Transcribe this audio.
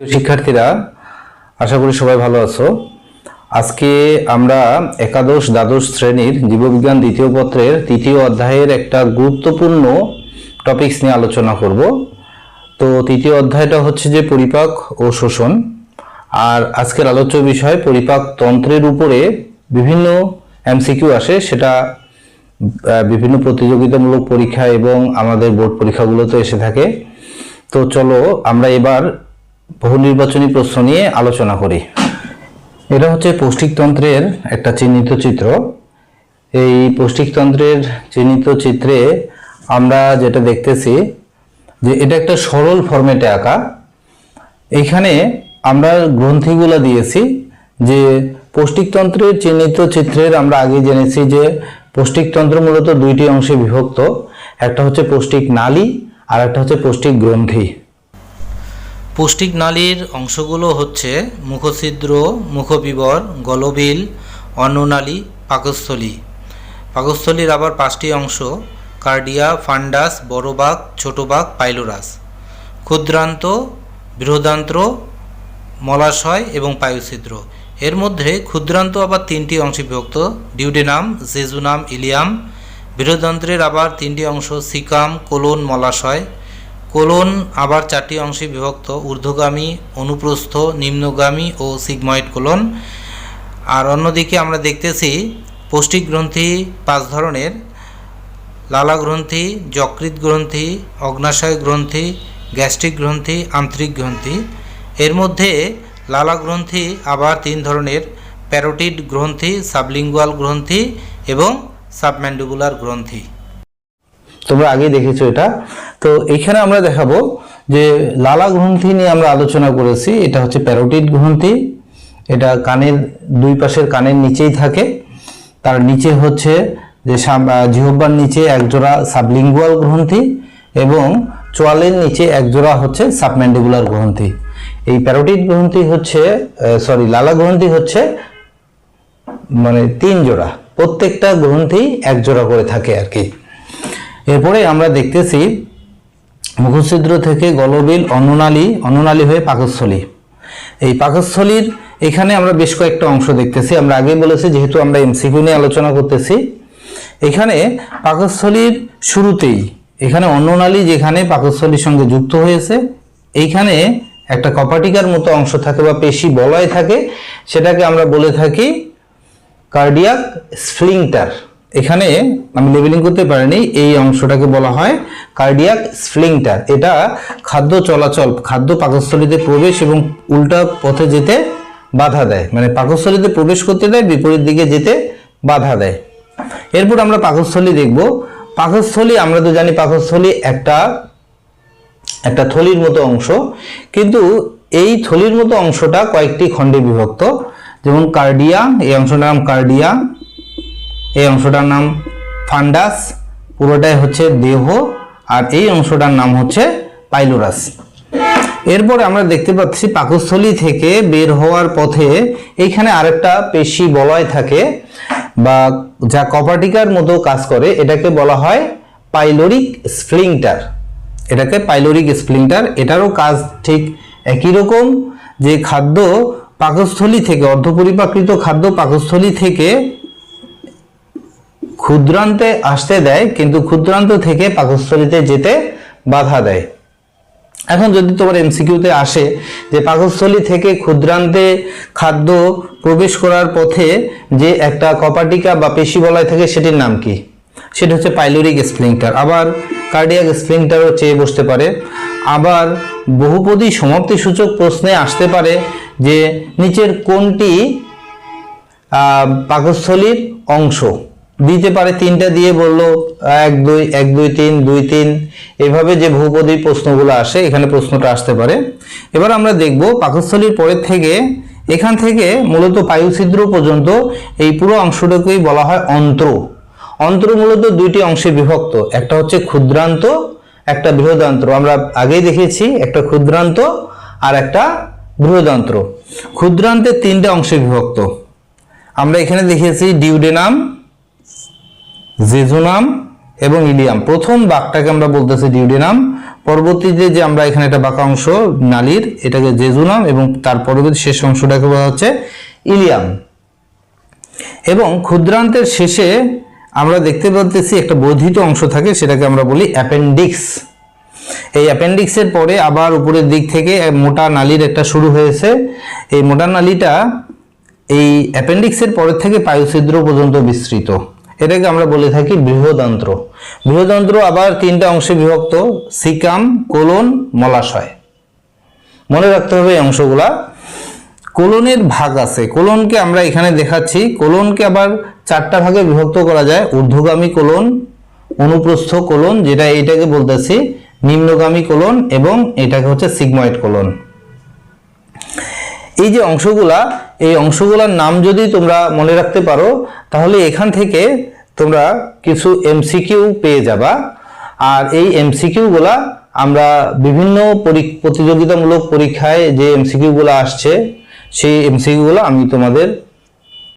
শিক্ষার্থীরা, আশা করি সবাই ভালো আছো। আজকে আমরা একাদশ দ্বাদশ শ্রেণীর জীববিজ্ঞান দ্বিতীয় পত্রের তৃতীয় অধ্যায়ের একটা গুরুত্বপূর্ণ টপিকস নিয়ে আলোচনা করব। তো তৃতীয় অধ্যায়টা হচ্ছে যে পরিপাক ও শোষণ। আর আজকের আলোচ্য বিষয় পরিপাক তন্ত্রের উপরে বিভিন্ন এমসিকিউ আসে, সেটা বিভিন্ন প্রতিযোগিতামূলক পরীক্ষা এবং আমাদের বোর্ড পরীক্ষাগুলোতে এসে থাকে। তো চলো আমরা এবার বহু নির্বাচনী প্রশ্ন নিয়ে আলোচনা করি। এটা হচ্ছে পৌষ্টিকতন্ত্রের একটা চিহ্নিত চিত্র। এই পৌষ্টিকতন্ত্রের চিহ্নিত চিত্রে আমরা যেটা দেখতেছি যে এটা একটা সরল ফরম্যাটে আঁকা। এইখানে আমরা গ্রন্থিগুলো দিয়েছি যে পৌষ্টিকতন্ত্রের চিহ্নিত চিত্রের আমরা আগে জেনেছি যে পৌষ্টিকতন্ত্র মূলত দুইটি অংশে বিভক্ত, একটা হচ্ছে পৌষ্টিক নালী আর একটা হচ্ছে পৌষ্টিক গ্রন্থি। পৌষ্টিক নালীর অংশগুলো হচ্ছে মুখছিদ্র, মুখবিবর, গলবিল, অন্ননালী, পাকস্থলী। পাকস্থলীর আবার 5টি অংশ: কার্ডিয়া, ফান্ডাস, বড় বাক, ছোট বাক, পাইলোরাস। ক্ষুদ্রান্ত, বৃহদান্ত্র, মলাশয় এবং পায়ুছিদ্র। এর মধ্যে ক্ষুদ্রান্ত আবার 3টি অংশে বিভক্ত: ডিউডেনাম, জেজুনাম, ইলিয়াম। বৃহদান্ত্রের আবার 3টি অংশ: সিকাম, কোলন, মলাশয়। কোলন আবার 4টি অংশে বিভক্ত: ঊর্ধ্বগামী, অনুপ্রস্থ, নিম্নগামী ও সিগময়েড কোলন। আর অন্যদিকে আমরা দেখতেছি পৌষ্টিক গ্রন্থি 5 ধরনের: লালা গ্রন্থি, যকৃৎ গ্রন্থি, অগ্নাশয় গ্রন্থি, গ্যাস্ট্রিক গ্রন্থি, আন্ত্রিক গ্রন্থি। এর মধ্যে লালা গ্রন্থি আবার 3 ধরনের: প্যারোটিড গ্রন্থি, সাবলিঙ্গুয়াল গ্রন্থি এবং সাবম্যান্ডিবুলার গ্রন্থি। তোমরা আগেই দেখেছো এটা। তো এখানে আমরা দেখাবো যে লালা গ্রন্থি নিয়ে আমরা আলোচনা করেছি। এটা হচ্ছে প্যারোটিড গ্রন্থি। এটা কানের দুই পাশের কানের নিচেই থাকে। তার নিচে হচ্ছে যে জিহ্বার নিচে একজোড়া সাবলিঙ্গুয়াল গ্রন্থি এবং চোয়ালের নিচে একজোড়া হচ্ছে সাবম্যান্ডিবুলার গ্রন্থি। এই প্যারোটিড গ্রন্থি হচ্ছে লালা গ্রন্থি হচ্ছে মানে 3 জোড়া, প্রত্যেকটা গ্রন্থি এক জোড়া করে থাকে আর কি। এরপরে আমরা দেখতেছি মুখছিদ্র থেকে গলবিল, অন্ননালী হয়ে পাকস্থলী। এই পাকস্থলীর এখানে আমরা বেশ কয়েকটা অংশ দেখতেছি। আমরা আগে বলেছি যেহেতু আমরা এমসিকিউ নিয়ে আলোচনা করতেছি, এখানে পাকস্থলীর শুরুতেই এখানে অন্ননালী যেখানে পাকস্থলীর সঙ্গে যুক্ত হয়েছে, এইখানে একটা কপাটিকার মতো অংশ থাকে বা পেশি বলয় থাকে, সেটাকে আমরা বলে থাকি কার্ডিয়াক স্ফিংটার। এখানে আমি লেবেলিং করতে পারিনি, এই অংশটাকে বলা হয় কার্ডিয়াক স্ফিংটার। এটা খাদ্য চলাচল, খাদ্য পাকস্থলীতে প্রবেশ এবং উল্টা পথে যেতে বাধা দেয়, মানে পাকস্থলীতে প্রবেশ করতে দেয়, বিপরীত দিকে যেতে বাধা দেয়। এরপর আমরা পাকস্থলী দেখব। পাকস্থলী আমরা তো জানি পাকস্থলী একটা থলির মতো অংশ, কিন্তু এই থলির মতো অংশটা কয়েকটি খণ্ডে বিভক্ত। যেমন কার্ডিয়া, এই অংশটার নাম কার্ডিয়া, এই অংশটার নাম ফান্ডাস, পুরোটাই হচ্ছে দেহ, আর এই অংশটার নাম হচ্ছে পাইলোরাস। এরপরে আমরা দেখতে পাচ্ছি পাকস্থলী থেকে বের হওয়ার পথে এইখানে আরেকটা পেশি বলয় থাকে বা যা কপাটিকার মতো কাজ করে, এটাকে বলা হয় পাইলোরিক স্ফিংটার। এটারও কাজ ঠিক একই রকম, যে খাদ্য পাকস্থলী থেকে, অর্ধপরিপাকৃত খাদ্য পাকস্থলী থেকে ক্ষুদ্রান্তে আসতে দেয়, কিন্তু ক্ষুদ্রান্ত থেকে পাকস্থলীতে যেতে বাধা দেয়। এখন যদি তোমার এমসিকিউতে আসে যে পাকস্থলী থেকে ক্ষুদ্রান্তে খাদ্য প্রবেশ করার পথে যে একটা কপাটিকা বা পেশি বলয় থাকে, সেটির নাম কি? সেটা হচ্ছে পাইলোরিক স্ফিংটার। আবার কার্ডিয়াক স্ফিংটারও চেয়ে বসতে পারে। আবার বহুপদী সমাপ্তি সূচক প্রশ্নে আসতে পারে যে নিচের কোনটি পাকস্থলীর অংশ? দিতে পারে 3টা দিয়ে, বললো 1 2 1 2 3 2 3, এভাবে যে বহুপদী প্রশ্নগুলো আসে, এখানে প্রশ্নটা আসতে পারে। এবার আমরা দেখব পাকস্থলীর পরের থেকে, এখান থেকে মূলত পায়ুছিদ্র পর্যন্ত এই পুরো অংশটাকেই বলা হয় অন্ত্র। অন্ত্র মূলত 2টি অংশে বিভক্ত, একটা হচ্ছে ক্ষুদ্রান্ত, একটা বৃহদান্ত্র। আমরা আগেই দেখেছি একটা ক্ষুদ্রান্ত আর একটা বৃহদান্ত্র। ক্ষুদ্রান্তে 3টে অংশে বিভক্ত। আমরা এখানে দেখেছি ডিউডেনাম, জেজুনাম এবং ইলিয়াম। প্রথম বাকটাকে আমরা বলতেছি ডিউডেনাম, পরবর্তীতে যে আমরা এখানে একটা বাঁকা অংশ নালীর, এটাকে জেজুনাম, এবং তার পরবর্তী শেষ অংশটাকে বলা হচ্ছে ইলিয়াম। এবং ক্ষুদ্রান্তের শেষে আমরা দেখতে পাচ্ছি একটা বর্ধিত অংশ থাকে, সেটাকে আমরা বলি অ্যাপেন্ডিক্স। এই অ্যাপেন্ডিক্সের পরে আবার উপরের দিক থেকে মোটা নালীর একটা শুরু হয়েছে। এই মোটা নালীটা এই অ্যাপেন্ডিক্সের পরের থেকে পায়ুছিদ্র পর্যন্ত বিস্তৃত। এটাকে আমরা বলে থাকি বৃহদান্ত্র। বৃহদান্ত্র আবার তিনটা অংশে বিভক্ত: সিকাম, কোলন, মলাশয়। মনে রাখতে হবে এই অংশগুলা। কোলনের ভাগ আছে, কোলনকে আমরা এখানে দেখাচ্ছি। কোলনকে আবার চারটা ভাগে বিভক্ত করা যায়: ঊর্ধ্বগামী কোলন, অনুপ্রস্থ কোলন, যেটা এইটাকে বলতেছি নিম্নগামী কোলন, এবং এটাকে হচ্ছে সিগময়েড কোলন। এই যে অংশগুলা, এই অংশগুলার নাম যদি তোমরা মনে রাখতে পারো, তাহলে এখান থেকে তোমরা কিছু এমসিকিউ পেয়ে যাবা। আর এই এমসিকিউ গুলা আমরা বিভিন্ন প্রতিযোগিতামূলক পরীক্ষায় যে এমসিকিউ গুলা আসছে, সেই এমসিকিউ গুলো আমি তোমাদের